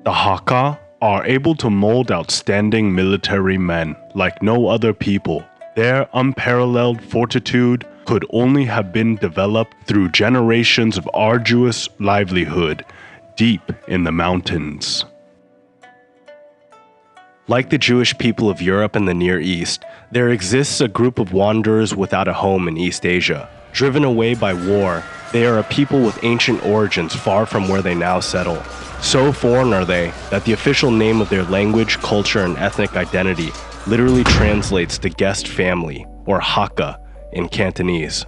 The Hakka are able to mold outstanding military men like no other people. Their unparalleled fortitude could only have been developed through generations of arduous livelihood deep in the mountains. Like the Jewish people of Europe and the Near East, there exists a group of wanderers without a home in East Asia. Driven away by war, they are a people with ancient origins far from where they now settle. So foreign are they that the official name of their language, culture, and ethnic identity literally translates to guest family, or Hakka, in Cantonese.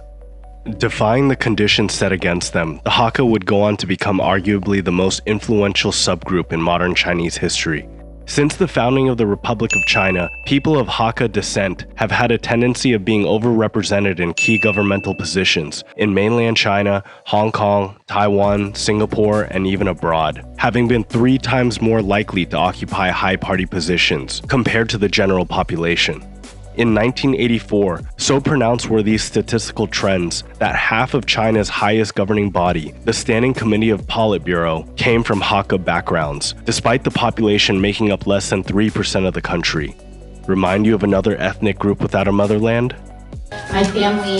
Defying the conditions set against them, the Hakka would go on to become arguably the most influential subgroup in modern Chinese history. Since the founding of the Republic of China, people of Hakka descent have had a tendency of being overrepresented in key governmental positions in mainland China, Hong Kong, Taiwan, Singapore, and even abroad, having been 3 times more likely to occupy high party positions compared to the general population. In 1984, so pronounced were these statistical trends that half of China's highest governing body, the Standing Committee of Politburo, came from Hakka backgrounds, despite the population making up less than 3% of the country. Remind you of another ethnic group without a motherland? My family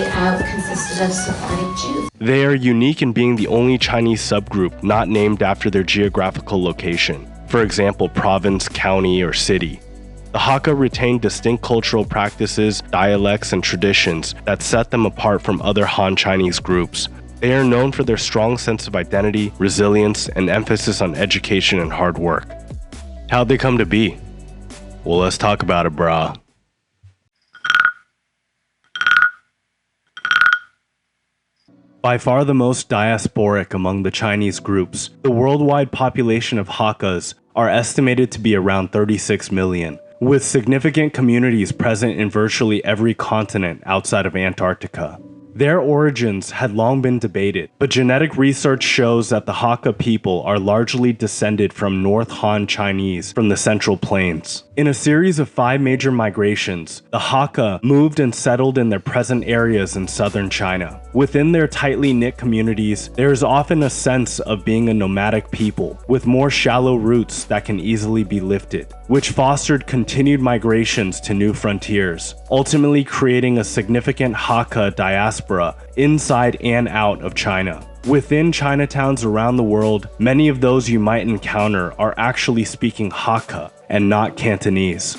consisted of Sephardic Jews. They are unique in being the only Chinese subgroup not named after their geographical location, for example, province, county, or city. The Hakka retain distinct cultural practices, dialects, and traditions that set them apart from other Han Chinese groups. They are known for their strong sense of identity, resilience, and emphasis on education and hard work. How'd they come to be? Well, let's talk about it, brah. By far the most diasporic among the Chinese groups, the worldwide population of Hakkas are estimated to be around 36 million. With significant communities present in virtually every continent outside of Antarctica. Their origins had long been debated, but genetic research shows that the Hakka people are largely descended from North Han Chinese from the Central Plains. In a series of 5 major migrations, the Hakka moved and settled in their present areas in southern China. Within their tightly knit communities, there is often a sense of being a nomadic people, with more shallow roots that can easily be lifted, which fostered continued migrations to new frontiers, ultimately creating a significant Hakka diaspora inside and out of China. Within Chinatowns around the world, many of those you might encounter are actually speaking Hakka and not Cantonese.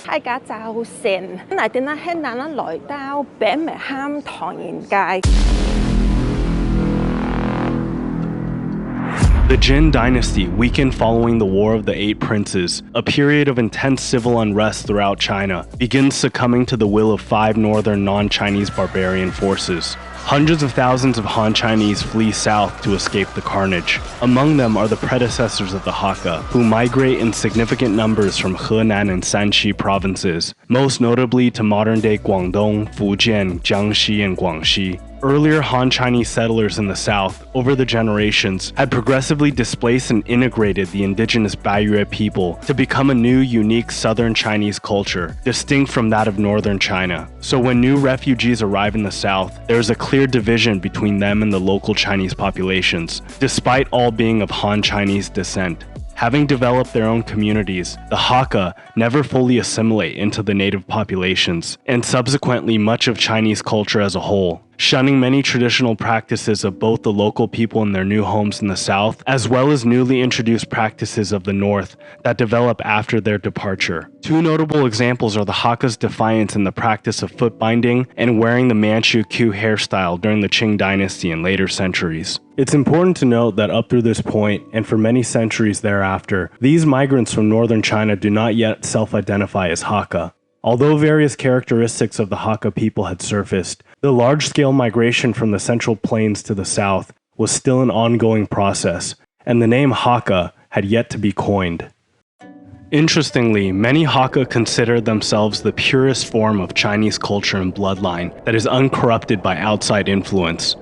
The Qing dynasty weakened following the War of the Eight Princes, a period of intense civil unrest throughout China, begins succumbing to the will of 5 northern non-Chinese barbarian forces. Hundreds of thousands of Han Chinese flee south to escape the carnage. Among them are the predecessors of the Hakka, who migrate in significant numbers from Henan and Shanxi provinces, most notably to modern-day Guangdong, Fujian, Jiangxi, and Guangxi. Earlier Han Chinese settlers in the south, over the generations, had progressively displaced and integrated the indigenous Baiyue people to become a new, unique southern Chinese culture, distinct from that of northern China. So when new refugees arrive in the south, there is a clear division between them and the local Chinese populations, despite all being of Han Chinese descent. Having developed their own communities, the Hakka never fully assimilate into the native populations, and subsequently much of Chinese culture as a whole, shunning many traditional practices of both the local people in their new homes in the south, as well as newly introduced practices of the north that develop after their departure. 2 notable examples are the Hakka's defiance in the practice of foot binding and wearing the Manchu queue hairstyle during the Qing dynasty in later centuries. It's important to note that up through this point, and for many centuries thereafter, these migrants from northern China do not yet self-identify as Hakka. Although various characteristics of the Hakka people had surfaced, the large-scale migration from the Central Plains to the south was still an ongoing process, and the name Hakka had yet to be coined. Interestingly, many Hakka consider themselves the purest form of Chinese culture and bloodline that is uncorrupted by outside influence.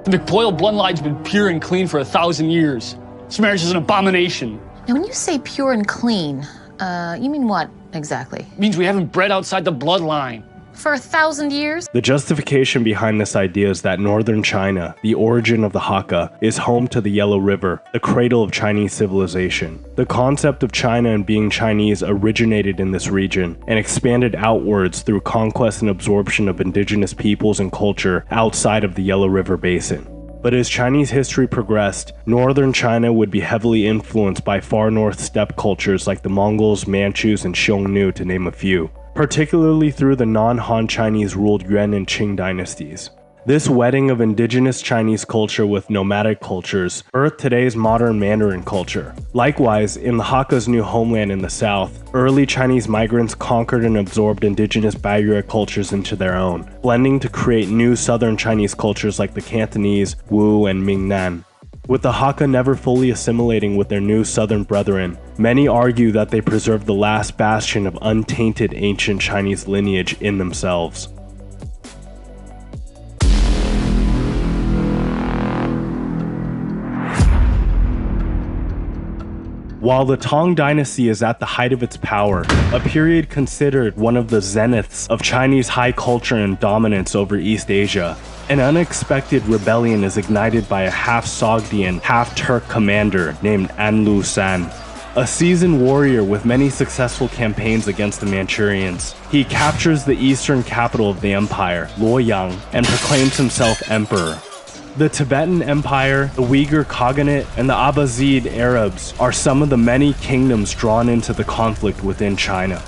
The McPoyle bloodline's been pure and clean for 1,000 years. This marriage is an abomination. Now, when you say pure and clean, you mean what exactly? It means we haven't bred outside the bloodline. for 1,000 years? The justification behind this idea is that northern China, the origin of the Hakka, is home to the Yellow River, the cradle of Chinese civilization. The concept of China and being Chinese originated in this region and expanded outwards through conquest and absorption of indigenous peoples and culture outside of the Yellow River Basin. But as Chinese history progressed, northern China would be heavily influenced by far north steppe cultures like the Mongols, Manchus, and Xiongnu, to name a few, particularly through the non-Han Chinese-ruled Yuan and Qing dynasties. This wedding of indigenous Chinese culture with nomadic cultures birthed today's modern Mandarin culture. Likewise, in the Hakka's new homeland in the south, early Chinese migrants conquered and absorbed indigenous Baiyue cultures into their own, blending to create new southern Chinese cultures like the Cantonese, Wu, and Mingnan. With the Hakka never fully assimilating with their new southern brethren, many argue that they preserved the last bastion of untainted ancient Chinese lineage in themselves. While the Tang dynasty is at the height of its power, a period considered one of the zeniths of Chinese high culture and dominance over East Asia, an unexpected rebellion is ignited by a half-Sogdian, half-Turk commander named Anlu San. A seasoned warrior with many successful campaigns against the Manchurians, he captures the eastern capital of the empire, Luoyang, and proclaims himself emperor. The Tibetan Empire, the Uyghur Khaganate, and the Abbaside Arabs are some of the many kingdoms drawn into the conflict within China.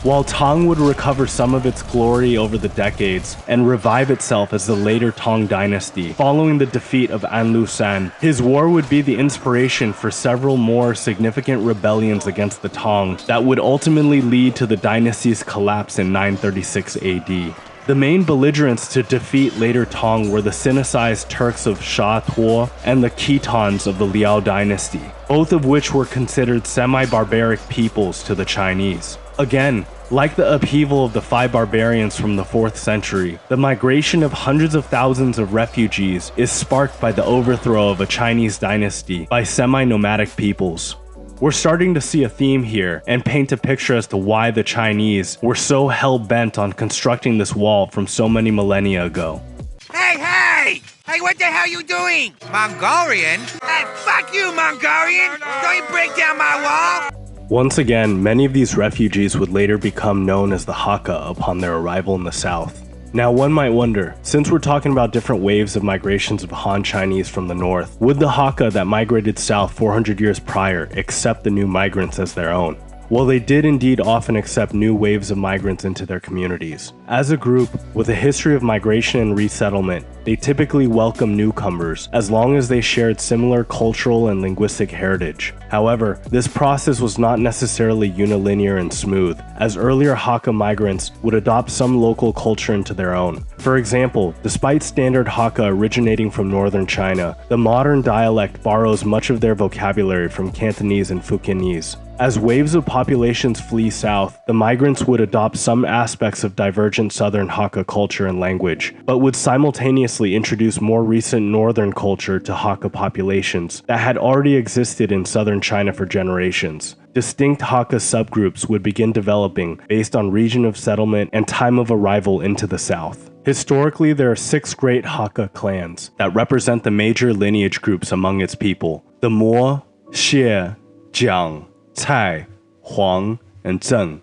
While Tang would recover some of its glory over the decades and revive itself as the later Tang dynasty, following the defeat of Anlu San, his war would be the inspiration for several more significant rebellions against the Tang that would ultimately lead to the dynasty's collapse in 936 AD. The main belligerents to defeat later Tang were the Sinicized Turks of Sha Tuo and the Khitans of the Liao dynasty, both of which were considered semi-barbaric peoples to the Chinese. Again, like the upheaval of the 5 barbarians from the 4th century, the migration of hundreds of thousands of refugees is sparked by the overthrow of a Chinese dynasty by semi-nomadic peoples. We're starting to see a theme here and paint a picture as to why the Chinese were so hell-bent on constructing this wall from so many millennia ago. Hey, what the hell you doing? Mongolian? Hey, fuck you, Mongolian! Don't you break down my wall! Once again, many of these refugees would later become known as the Hakka upon their arrival in the south. Now one might wonder, since we're talking about different waves of migrations of Han Chinese from the north, would the Hakka that migrated south 400 years prior accept the new migrants as their own? Well, they did indeed often accept new waves of migrants into their communities. As a group with a history of migration and resettlement, they typically welcome newcomers as long as they shared similar cultural and linguistic heritage. However, this process was not necessarily unilinear and smooth, as earlier Hakka migrants would adopt some local culture into their own. For example, despite standard Hakka originating from northern China, the modern dialect borrows much of their vocabulary from Cantonese and Fukienese. As waves of populations flee south, the migrants would adopt some aspects of divergent southern Hakka culture and language, but would simultaneously introduce more recent northern culture to Hakka populations that had already existed in southern China for generations. Distinct Hakka subgroups would begin developing based on region of settlement and time of arrival into the south. Historically, there are 6 great Hakka clans that represent the major lineage groups among its people: the Mo, Xie, Jiang, Cai, Huang, and Zheng.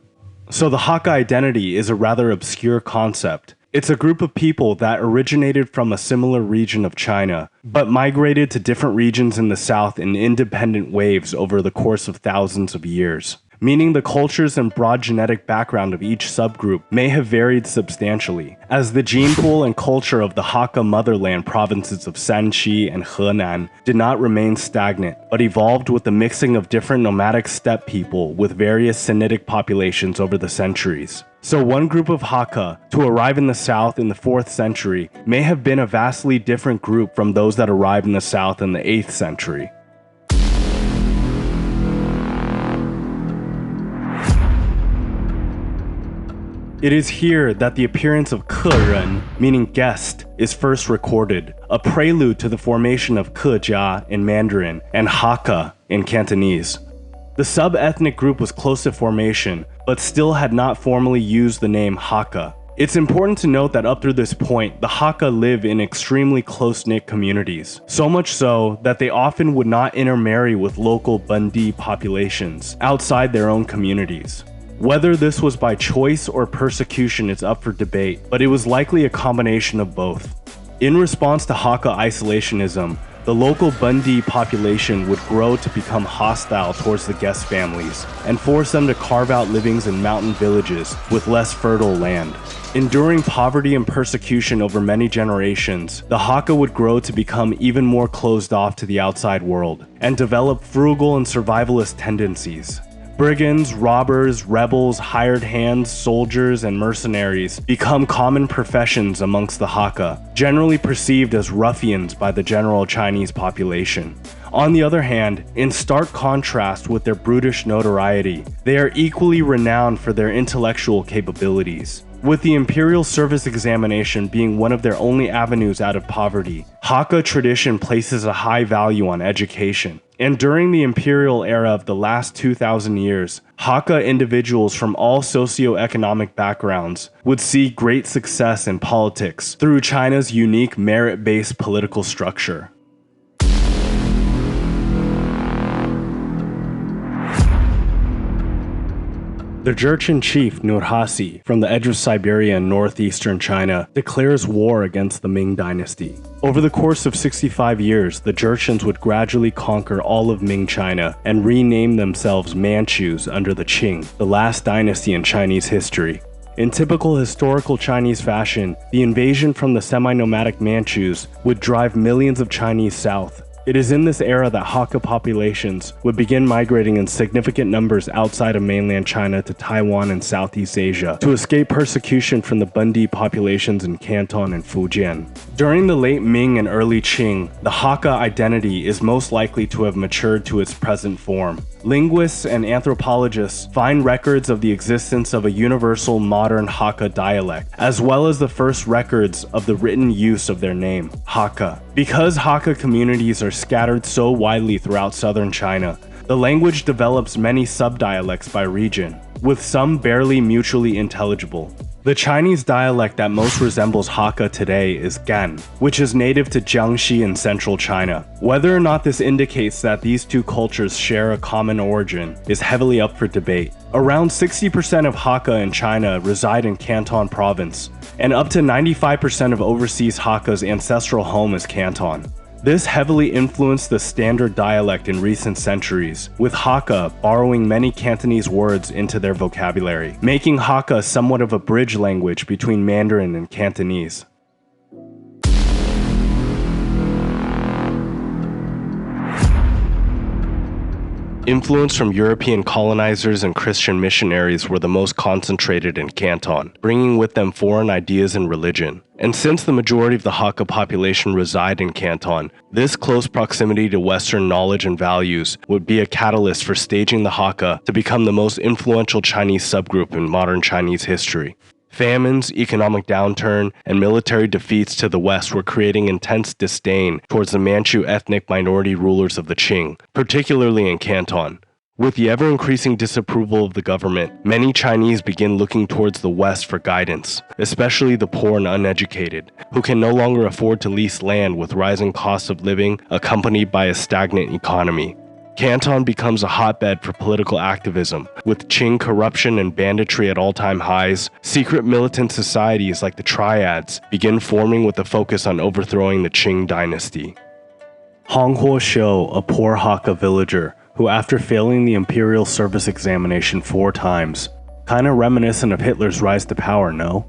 So the Hakka identity is a rather obscure concept. It's a group of people that originated from a similar region of China, but migrated to different regions in the south in independent waves over the course of thousands of years. Meaning the cultures and broad genetic background of each subgroup may have varied substantially, as the gene pool and culture of the Hakka motherland provinces of Shanxi and Henan did not remain stagnant, but evolved with the mixing of different nomadic steppe people with various Sinitic populations over the centuries. So one group of Hakka to arrive in the south in the 4th century may have been a vastly different group from those that arrived in the south in the 8th century. It is here that the appearance of 客人, meaning guest, is first recorded, a prelude to the formation of 客家 in Mandarin and Hakka in Cantonese. The sub-ethnic group was close to formation, but still had not formally used the name Hakka. It's important to note that up through this point, the Hakka live in extremely close-knit communities, so much so that they often would not intermarry with local Bundi populations outside their own communities. Whether this was by choice or persecution is up for debate, but it was likely a combination of both. In response to Hakka isolationism, the local Bundi population would grow to become hostile towards the guest families and force them to carve out livings in mountain villages with less fertile land. Enduring poverty and persecution over many generations, the Hakka would grow to become even more closed off to the outside world and develop frugal and survivalist tendencies. Brigands, robbers, rebels, hired hands, soldiers, and mercenaries become common professions amongst the Hakka, generally perceived as ruffians by the general Chinese population. On the other hand, in stark contrast with their brutish notoriety, they are equally renowned for their intellectual capabilities. With the imperial service examination being one of their only avenues out of poverty, Hakka tradition places a high value on education. And during the imperial era of the last 2,000 years, Hakka individuals from all socioeconomic backgrounds would see great success in politics through China's unique merit-based political structure. The Jurchen chief Nurhaci, from the edge of Siberia in northeastern China, declares war against the Ming dynasty. Over the course of 65 years, the Jurchens would gradually conquer all of Ming China and rename themselves Manchus under the Qing, the last dynasty in Chinese history. In typical historical Chinese fashion, the invasion from the semi-nomadic Manchus would drive millions of Chinese south. It is in this era that Hakka populations would begin migrating in significant numbers outside of mainland China to Taiwan and Southeast Asia to escape persecution from the Bundi populations in Canton and Fujian. During the late Ming and early Qing, the Hakka identity is most likely to have matured to its present form. Linguists and anthropologists find records of the existence of a universal modern Hakka dialect, as well as the first records of the written use of their name, Hakka. Because Hakka communities are scattered so widely throughout southern China, the language develops many subdialects by region, with some barely mutually intelligible. The Chinese dialect that most resembles Hakka today is Gan, which is native to Jiangxi in central China. Whether or not this indicates that these two cultures share a common origin is heavily up for debate. Around 60% of Hakka in China reside in Canton province, and up to 95% of overseas Hakka's ancestral home is Canton. This heavily influenced the standard dialect in recent centuries, with Hakka borrowing many Cantonese words into their vocabulary, making Hakka somewhat of a bridge language between Mandarin and Cantonese. Influence from European colonizers and Christian missionaries were the most concentrated in Canton, bringing with them foreign ideas and religion. And since the majority of the Hakka population reside in Canton, this close proximity to Western knowledge and values would be a catalyst for staging the Hakka to become the most influential Chinese subgroup in modern Chinese history. Famines, economic downturn, and military defeats to the west were creating intense disdain towards the Manchu ethnic minority rulers of the Qing, particularly in Canton. With the ever-increasing disapproval of the government, many Chinese begin looking towards the west for guidance, especially the poor and uneducated, who can no longer afford to lease land with rising costs of living accompanied by a stagnant economy. Canton becomes a hotbed for political activism, with Qing corruption and banditry at all-time highs. Secret militant societies like the Triads begin forming with a focus on overthrowing the Qing dynasty. Hong Huo Shou, a poor Hakka villager, who after failing the imperial service examination 4 times, kinda reminiscent of Hitler's rise to power, no?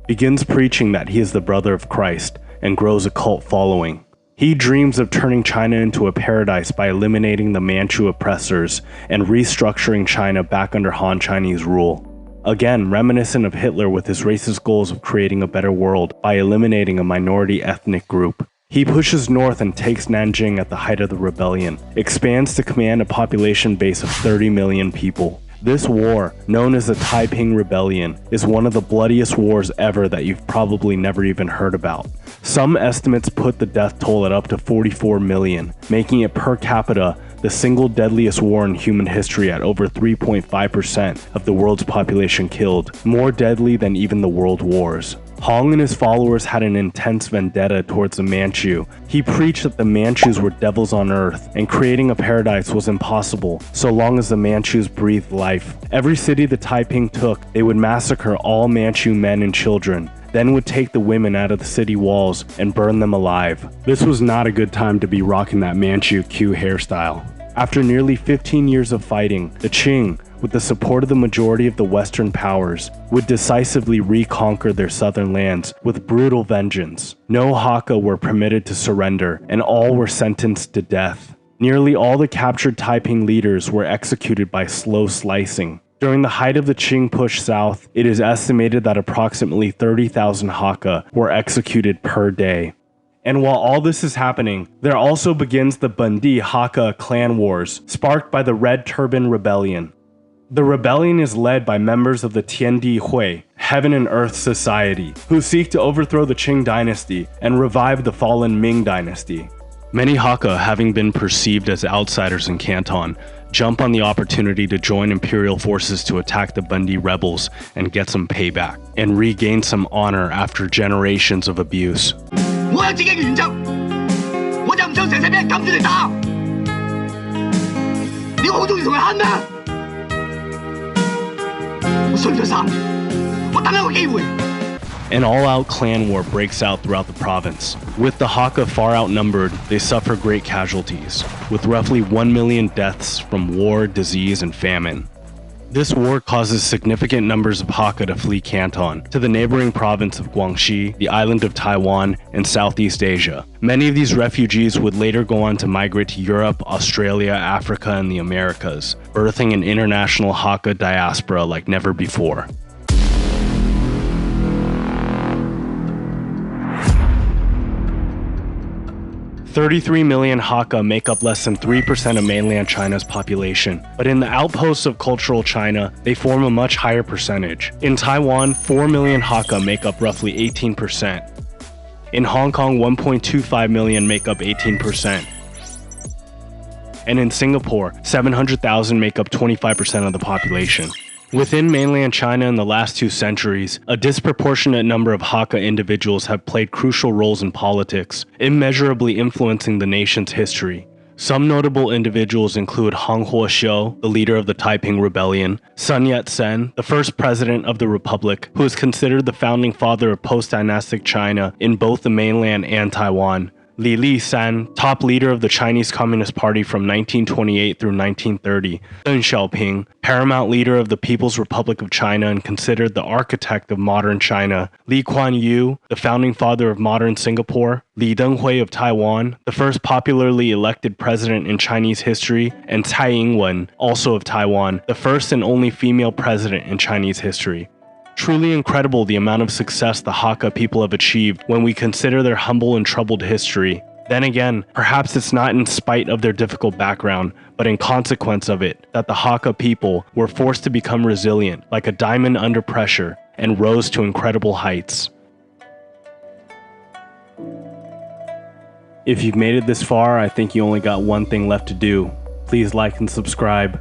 Begins preaching that he is the brother of Christ, and grows a cult following. He dreams of turning China into a paradise by eliminating the Manchu oppressors and restructuring China back under Han Chinese rule. Again, reminiscent of Hitler with his racist goals of creating a better world by eliminating a minority ethnic group. He pushes north and takes Nanjing at the height of the rebellion, expands to command a population base of 30 million people. This war, known as the Taiping Rebellion, is one of the bloodiest wars ever that you've probably never even heard about. Some estimates put the death toll at up to 44 million, making it per capita the single deadliest war in human history at over 3.5% of the world's population killed, more deadly than even the world wars. Hong and his followers had an intense vendetta towards the Manchu. He preached that the Manchus were devils on earth, and creating a paradise was impossible so long as the Manchus breathed life. Every city the Taiping took, they would massacre all Manchu men and children, then would take the women out of the city walls and burn them alive. This was not a good time to be rocking that Manchu Q hairstyle. After nearly 15 years of fighting, the Qing, with the support of the majority of the Western powers, would decisively reconquer their southern lands with brutal vengeance. No Hakka were permitted to surrender, and all were sentenced to death. Nearly all the captured Taiping leaders were executed by slow slicing. During the height of the Qing push south, it is estimated that approximately 30,000 Hakka were executed per day. And while all this is happening, there also begins the Bundi Hakka clan wars, sparked by the Red Turban Rebellion. The rebellion is led by members of the Tiandi Hui, Heaven and Earth Society, who seek to overthrow the Qing dynasty and revive the fallen Ming dynasty. Many Hakka, having been perceived as outsiders in Canton, jump on the opportunity to join imperial forces to attack the Bundi rebels and get some payback, and regain some honor after generations of abuse. 我有自己嘅原則，我就唔想成世俾人撳住嚟打。你好中意同佢慳咩？我信咗3年，我等一個機會。 An all-out clan war breaks out throughout the province. With the Hakka far outnumbered, they suffer great casualties, with roughly 1 million deaths from war, disease, and famine. This war causes significant numbers of Hakka to flee Canton to the neighboring province of Guangxi, the island of Taiwan, and Southeast Asia. Many of these refugees would later go on to migrate to Europe, Australia, Africa, and the Americas, birthing an international Hakka diaspora like never before. $33 million Hakka make up less than 3% of mainland China's population, but in the outposts of cultural China, they form a much higher percentage. In Taiwan, 4 million Hakka make up roughly 18%. In Hong Kong, 1.25 million make up 18%. And in Singapore, 700,000 make up 25% of the population. Within mainland China in the last 2 centuries, a disproportionate number of Hakka individuals have played crucial roles in politics, immeasurably influencing the nation's history. Some notable individuals include Hong Huoxiu, the leader of the Taiping Rebellion, Sun Yat-sen, the first president of the Republic, who is considered the founding father of post-dynastic China in both the mainland and Taiwan, Li Li-san, top leader of the Chinese Communist Party from 1928 through 1930, Deng Xiaoping, paramount leader of the People's Republic of China and considered the architect of modern China, Lee Kuan Yew, the founding father of modern Singapore, Li Denghui of Taiwan, the first popularly elected president in Chinese history, and Tsai Ing-wen, also of Taiwan, the first and only female president in Chinese history. Truly incredible the amount of success the Hakka people have achieved when we consider their humble and troubled history. Then again, perhaps it's not in spite of their difficult background, but in consequence of it, that the Hakka people were forced to become resilient, like a diamond under pressure, and rose to incredible heights. If you've made it this far, I think you only got one thing left to do. Please like and subscribe.